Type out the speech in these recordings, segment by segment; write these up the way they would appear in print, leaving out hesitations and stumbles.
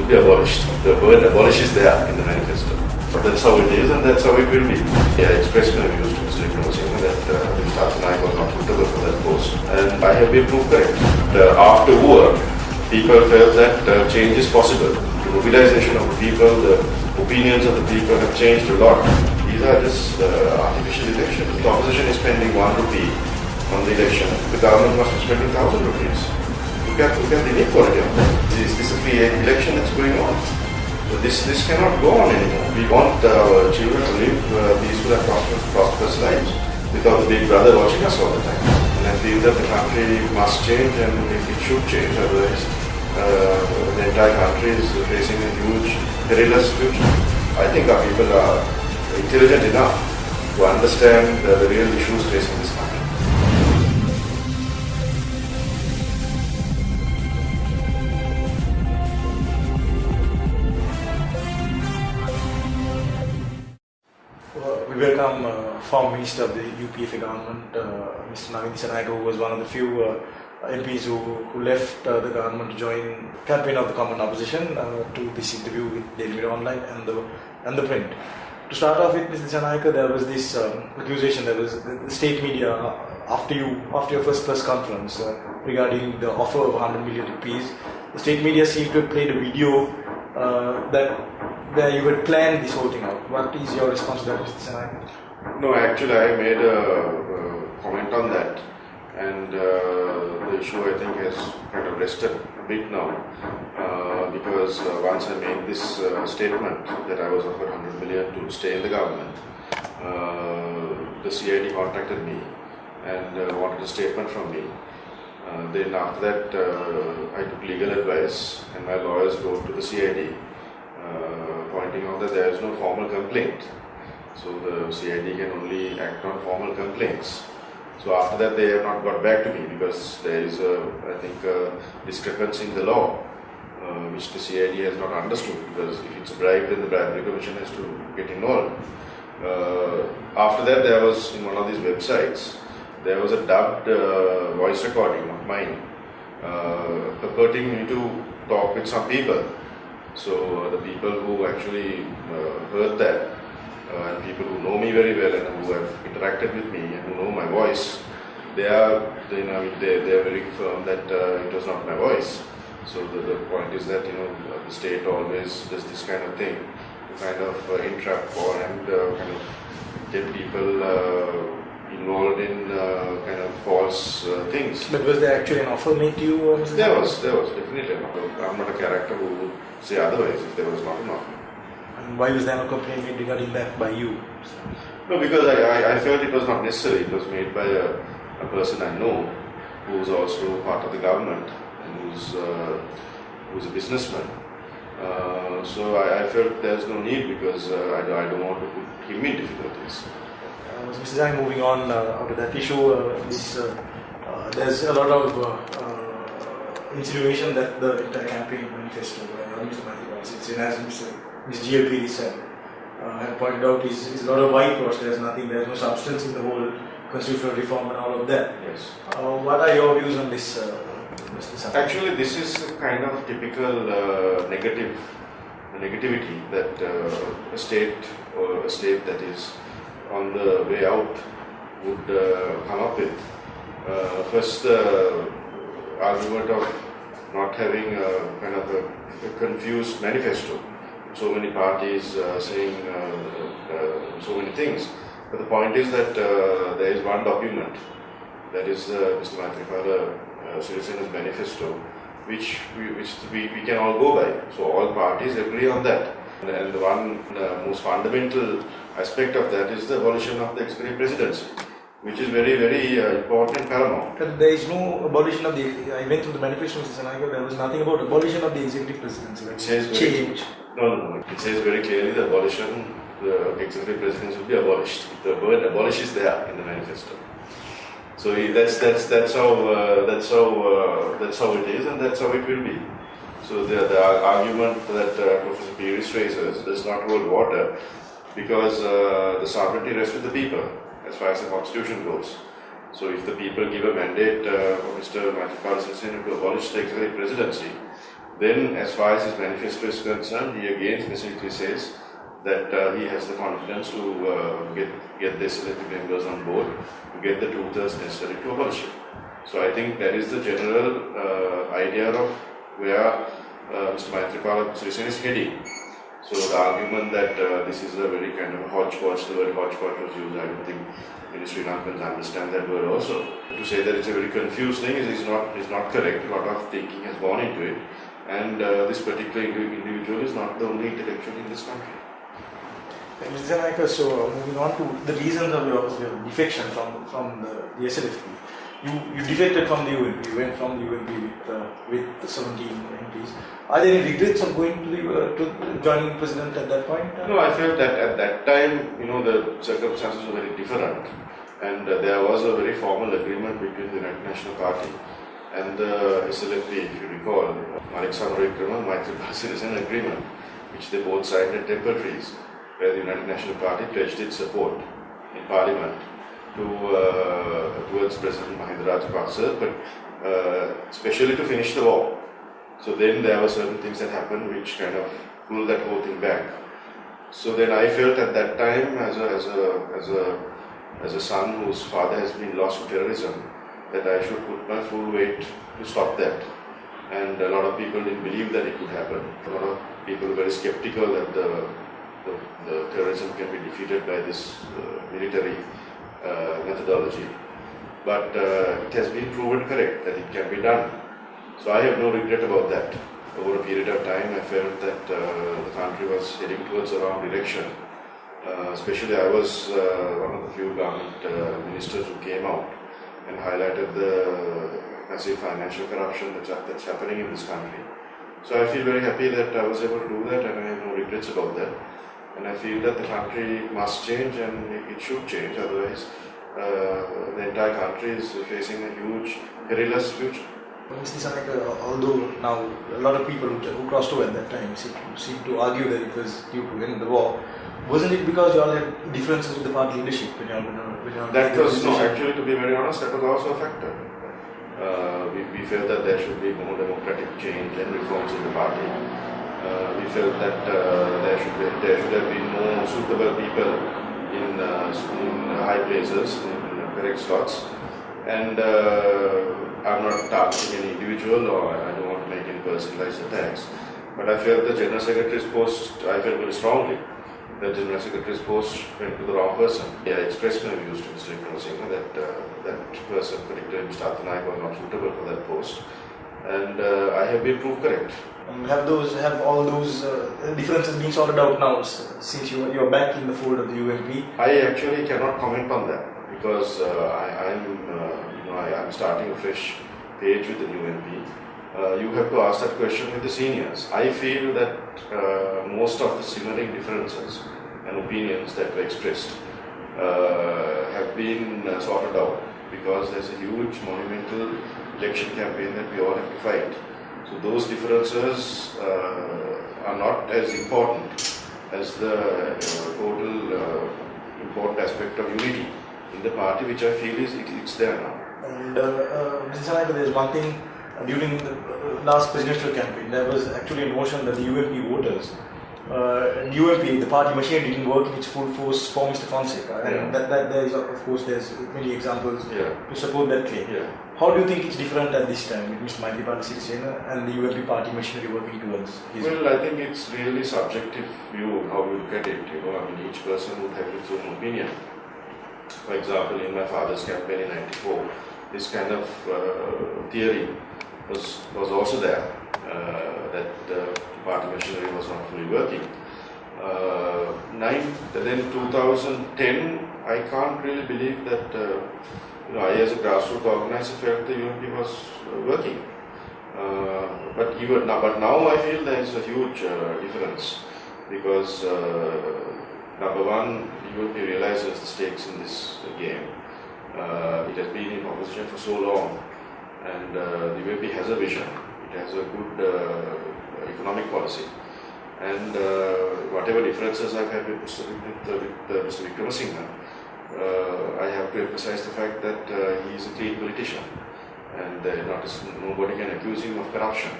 be abolished. The word abolish is there in the manifesto. But that's how it is and that's how it will be. I expressed my views to Mr. Dissanayake that Mr. Dissanayake was not suitable for that post. And I have been proved correct. After war, people felt that change is possible. The mobilization of the people, the opinions of the people have changed a lot. These are just artificial elections. The opposition is spending 1 rupee on the election. The government must be spending 1,000 rupees. Look at the inequality of that. This is a free election that's going on. So this cannot go on anymore. We want our children to live peaceful and prosperous lives without the big brother watching us all the time. And I feel that the country must change and it should change. Otherwise, the entire country is facing a huge, perilous future. I think our people are intelligent enough to understand the real issues facing this country. We welcome former Minister of the UPFA government, Mr. Navin Dissanayake, who was one of the few MPs who left the government to join campaign of the common opposition to this interview with Daily Mirror Online and the print. To start off with, Mr. Dissanayake, there was this accusation. There was the state media after your first press conference regarding the offer of 100 million rupees. The state media seemed to have played a video where you had planned this whole thing out. What is your response to that, Mr. Dissanayake? No, actually I made a comment on that, and the issue I think has kind of rested a bit now because once I made this statement that I was offered 100 million to stay in the government, the CID contacted me and wanted a statement from me. Then after that I took legal advice and my lawyers wrote to the CID pointing out that there is no formal complaint. So the CID can only act on formal complaints. So after that they have not got back to me because there is I think a discrepancy in the law which the CID has not understood, because if it's a bribe then the bribery commission has to get involved. After that there was, in one of these websites, there was a dubbed voice recording of mine purporting me to talk with some people. So the people who actually heard that and people who know me very well and who have interacted with me and who know my voice, they are very firm that it was not my voice. So the point is that the state always does this kind of thing to kind of entrap and kind of get people involved in kind of false things. But was there actually an offer made to you? There was definitely an offer. I'm not a character who would say otherwise if there was not an offer. And why was there no complaint made regarding that by you? No, because I felt it was not necessary. It was made by a person I know who is also part of the government and who's a businessman. So I felt there's no need because I don't want to put him in difficulties. Mr. Dissanayake, moving on out of that issue, there's a lot of insinuation that the entire campaign manifesto, as Mr. GLP said, had pointed out, is a lot of whitewash. There's no substance in the whole constitutional reform and all of that. Yes. What are your views on this, Mr. Dissanayake? Actually, this is a kind of typical negativity that a state that is on the way out would come up with. First, the argument of not having a kind of a confused manifesto. So many parties saying so many things. But the point is that there is one document, that is Mr. Maithripala Sirisena's manifesto, which we can all go by. So all parties agree on that. And the one most fundamental aspect of that is the abolition of the executive presidency, which is very, very important and paramount. But there is no abolition of the. I went through the manifesto, Mr. Dissanayake. There was nothing about abolition of the executive presidency. It says change. No. It says very clearly the abolition, the executive presidency will be abolished. The word abolish is there in the manifesto. So that's how it is, and that's how it will be. So the argument that Professor Peiris raises does not hold water, because the sovereignty rests with the people as far as the constitution goes. So if the people give a mandate for Mr. Maithripala Sirisena to abolish the executive presidency, Then, as far as his manifesto is concerned, he again specifically says that he has the confidence to get the SLP members on board to get the 2/3 necessary to abolish it. So I think that is the general idea of where Mr. Maithripala Sirisena is heading. So the argument that this is a very kind of hodgepodge, the word hodgepodge was used, I don't think Ministry Nankans understand that word also. To say that it's a very confused thing is not correct. A lot of thinking has gone into it, and this particular individual is not the only intellectual in this country. Mr. Dissanayake, so moving on to the reasons of your defection from the SLFP. You defected from the UNP, you went from the UNP with 17 MPs. Are there any regrets of going to joining President at that point? No, I felt that at that time, the circumstances were very different, and there was a very formal agreement between the United National Party and the SLFP, if you recall, Malik Samaravikrama, Maithripala Sirisena agreement, which they both signed at Temple-Trees, where the United National Party pledged its support in Parliament towards President Mahinda Rajapaksa, but especially to finish the war. So then there were certain things that happened which kind of pulled that whole thing back. So then I felt at that time, as a son whose father has been lost to terrorism, that I should put my full weight to stop that. And a lot of people didn't believe that it could happen. A lot of people were very skeptical that the terrorism can be defeated by this military methodology, but it has been proven correct that it can be done. So I have no regret about that. Over a period of time, I felt that the country was heading towards the wrong direction. Especially, I was one of the few government ministers who came out and highlighted the massive financial corruption that's happening in this country. So I feel very happy that I was able to do that, and I have no regrets about that. And I feel that the country must change, and it should change, otherwise the entire country is facing a huge, perilous future. Mr. Dissanayake, although now a lot of people who crossed over at that time seem to argue that it was due to end the war, wasn't it because you all had differences with the party leadership? That was, no, actually, to be very honest, that was also a factor. We felt that there should be more democratic change and reforms in the party. We felt that there should have been more suitable people in high places, in correct slots. And I'm not targeting any individual, or I don't want to make any personalized attacks. But I felt the General Secretary's post, I felt very strongly that the General Secretary's post went to the wrong person. I expressed my views to Mr. Vikramasinghe that that person, particularly Mr. Athanayake, was not suitable for that post. And I have been proved correct. Have all those differences been sorted out now since you are back in the fold of the UNP? I actually cannot comment on that because I'm starting a fresh page with the new UNP. You have to ask that question with the seniors. I feel that most of the simmering differences and opinions that were expressed have been sorted out because there's a huge monumental election campaign that we all have to fight. So those differences are not as important as the total important aspect of unity in the party, which I feel it's there now. And there's one thing, during the last presidential campaign, there was actually a notion that the UNP voters, UNP, the party machine didn't work in its full force for Mr. Fonseca. And there is, of course, there's many examples to support that claim. Yeah. How do you think it's different at this time with Mr. Maithripala Sirisena and the UNP party machinery working towards his? Well, I think it's really subjective view how you look at it. Each person would have its own opinion. For example, in my father's campaign in '94, this kind of theory was also there, that the party machinery was not fully working. Then 2010, I can't really believe that I as a grassroots organizer felt the UNP was working. But now I feel there is a huge difference because number one, the UNP realizes the stakes in this game. It has been in opposition for so long, and the UNP has a vision. It has a good economic policy, and whatever differences I've had with Mr. Vikramasinghe, I have to emphasize the fact that he is a clean politician, and nobody can accuse him of corruption.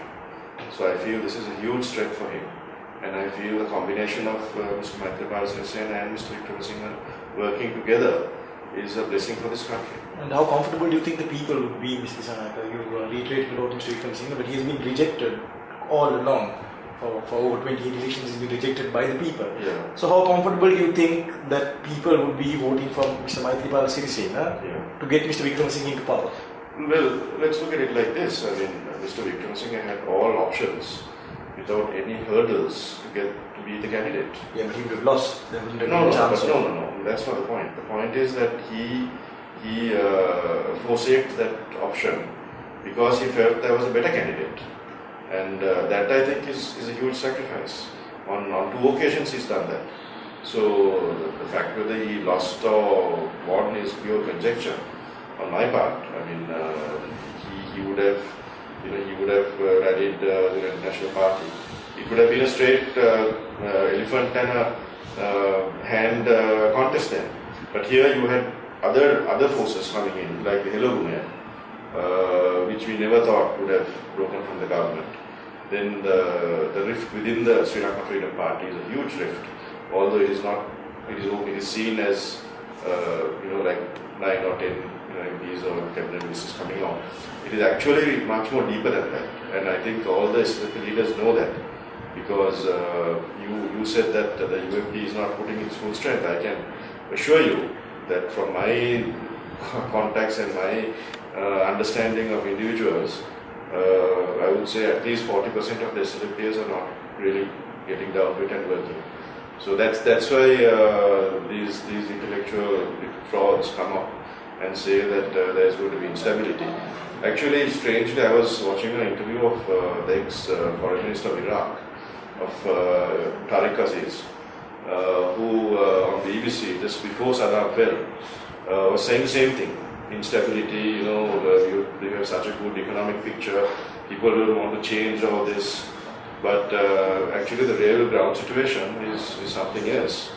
So I feel this is a huge strength for him. And I feel the combination of Mr. Maithripala Sirisena and Mr. Wickremesinghe working together is a blessing for this country. And how comfortable do you think the people would be, Mr. Dissanayake? You reiterated about Mr. Wickremesinghe, but he has been rejected all along. For over 28 elections, he's been rejected by the people. Yeah. So how comfortable do you think that people would be voting for Mr. Maithripala Sirisena to get Mr. Wickremesinghe into power? Well, let's look at it like this. I mean, Mr. Wickremesinghe had all options without any hurdles to be the candidate. Yeah, but he would have lost. There wouldn't have No, been a chance. no. That's not the point. The point is that he forsake that option because he felt there was a better candidate. And that I think is a huge sacrifice. On 2 occasions he's done that. So the fact whether he lost or won is pure conjecture on my part. I mean, he would have, he would have rallied the National Party. It would have been a straight elephant and a hand contest then. But here you had other forces coming in, like the Hello movement, which we never thought would have broken from the government. Then the rift within the Sri Lanka Freedom Party is a huge rift, although it is seen as like 9 or 10 MPs or cabinet ministers coming on. It is actually much more deeper than that, and I think all the leaders know that, because you said that the UMP is not putting its full strength. I can assure you that from my contacts and my understanding of individuals, I would say at least 40% of the SLF players are not really getting down to it and working. So that's why these intellectual frauds come up and say that there's going to be instability. Actually, strangely, I was watching an interview of the ex-foreign minister of Iraq, of Tariq Aziz, who on the BBC just before Saddam fell was saying the same thing. Instability, you have such a good economic picture, people don't want to change all this, but actually the real ground situation is something else.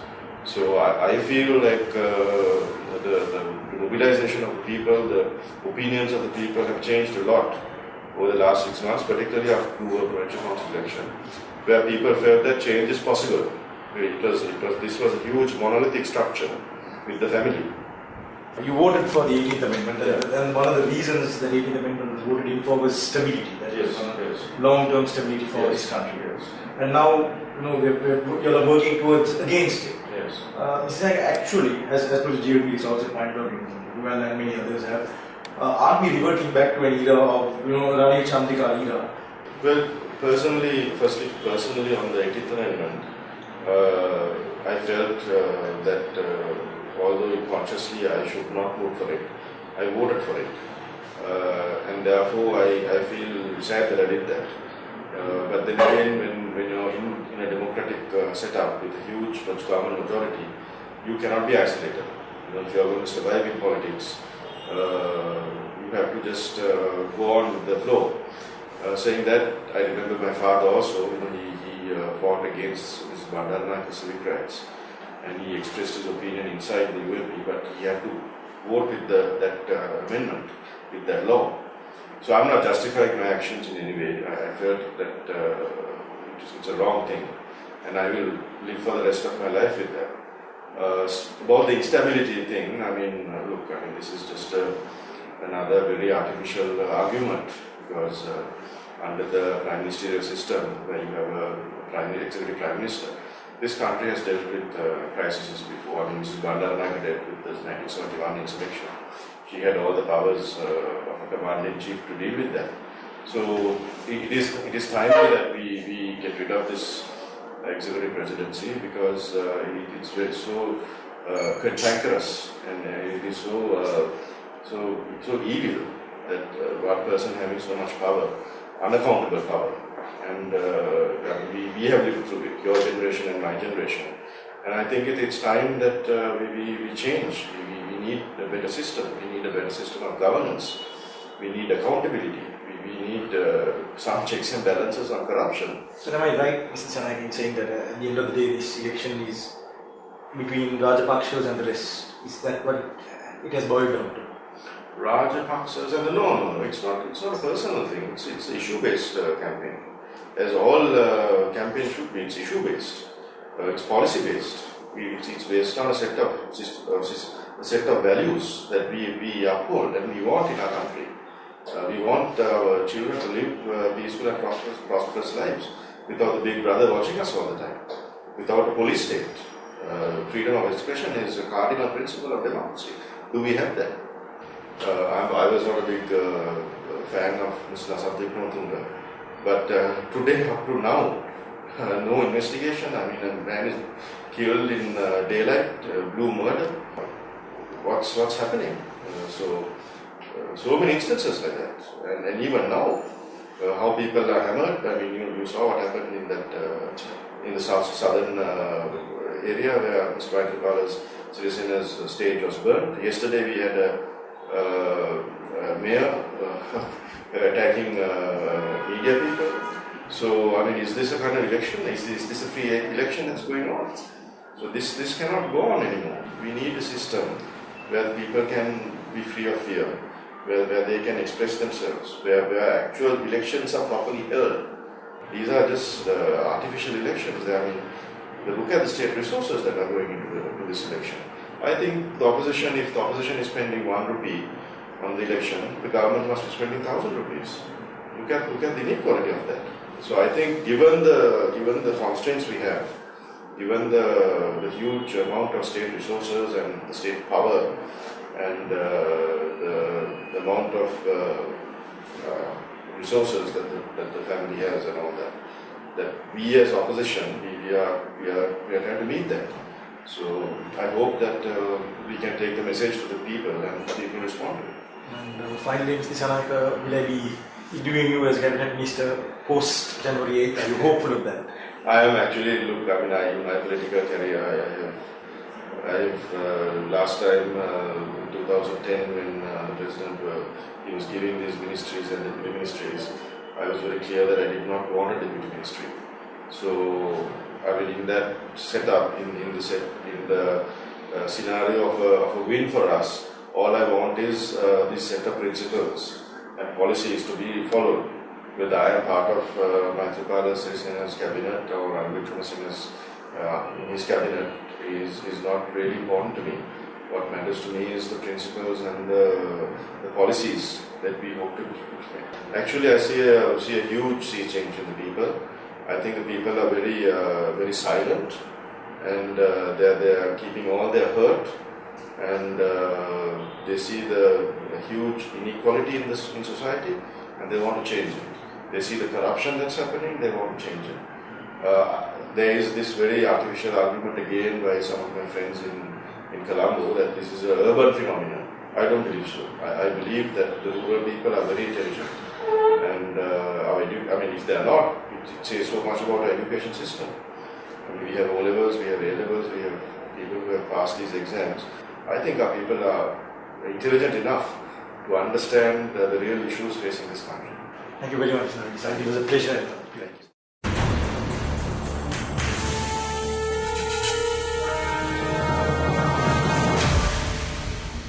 So I feel like the mobilization of the people, the opinions of the people have changed a lot over the last 6 months, particularly after the provincial council election, where people felt that change is possible. This was a huge monolithic structure with the family. You voted for the 18th Amendment, and one of the reasons the 18th Amendment was voted in for was stability, long-term stability for this country. Yes. And now, you are working towards against it. Yes. Actually, as per the GOP, it's also pointed out, well, and many others have, aren't we reverting back to an era of, Rani Chandrika era? Well, personally on the 18th Amendment, I felt that although unconsciously I should not vote for it, I voted for it. And therefore I feel sad that I did that. But then again, when you're in a democratic setup with a huge government majority, you cannot be isolated. If you are going to survive in politics, you have to just go on with the flow. Saying that, I remember my father also, he fought against this Bandaranaike civic rights, and he expressed his opinion inside the UMP, but he had to vote with that amendment, with that law. So I'm not justifying my actions in any way. I felt that it's a wrong thing, and I will live for the rest of my life with that. About the instability thing, this is just another very artificial argument, because under the prime ministerial system, where you have a executive prime minister, this country has dealt with crises before. Mrs. Bandaranaike dealt with the 1971 insurrection. She had all the powers of a commander-in-chief to deal with that. So it is timely that we get rid of this executive presidency, because it's very so cantankerous, and it is so evil that one person having so much power, unaccountable power. And we have lived through it, your generation and my generation. And I think it's time that we change. We need a better system. We need a better system of governance. We need accountability. We need some checks and balances on corruption. So am I right, Mr. Dissanayake, in saying that at the end of the day, this election is between Rajapakshas and the rest? Is that what it has boiled down to? Rajapakshas and no, it's not a personal thing. It's issue-based campaign. as all campaigns should be. It's issue-based, it's policy-based. It's based on a set of values that we uphold and we want in our country. We want our children to live peaceful and prosperous lives without the big brother watching us all the time, without a police state. Freedom of expression is a cardinal principle of democracy. Do we have that? I was not a big fan of Mr. Nasabdipnotunga, but today, up to now, no investigation. I mean, a man is killed in daylight, blue murder. What's happening? So many instances like that, and even now, how people are hammered. I mean, you saw what happened in that in the southern area where Mr. Vaitapala's citizen's stage was burnt. Yesterday we had a mayor attacking media people. So, I mean, is this a kind of election? Is this a free election that's going on? So this cannot go on anymore. We need a system where people can be free of fear, where they can express themselves, where actual elections are properly held. These are just artificial elections. I mean, look at the state resources that are going into this election. I think the opposition, if the opposition is spending 1 rupee on the election, the government must be spending 1,000 rupees. Look at the inequality of that. So I think, given the constraints we have, given the huge amount of state resources and the state power, and the amount of resources that the family has and all that we as opposition, we are trying to meet that. So I hope that we can take the message to the people and people respond to it. And finally, Mr. Dissanayake, will I be interviewing you as Cabinet Minister post January 8th? Are you hopeful of that? I am actually, look, I mean, in my political career, I have last time, 2010, when the President he was giving these ministries and deputy ministries, I was very clear that I did not want a deputy ministry. So, I mean, in that setup, in the scenario of a win for us, all I want is this set of principles and policies to be followed. Whether I am part of Maithripala Sirsena's cabinet or Ranil Wickremesinghe's in his cabinet is not really important to me. What matters to me is the principles and the policies that we hope to implement. Actually, I see a huge sea change in the people. I think the people are very silent, and they are keeping all their hurt, and they see the huge inequality in society, and they want to change it. They see the corruption that's happening, they want to change it. There is this very artificial argument again by some of my friends in Colombo that this is an urban phenomenon. I don't believe so. I believe that the rural people are very intelligent, and I mean, if they are not, it says so much about our education system. I mean, we have O-levels, we have A-levels, we have people who have passed these exams. I think our people are intelligent enough to understand the real issues facing this country. Thank you very much, Navin. It was a pleasure.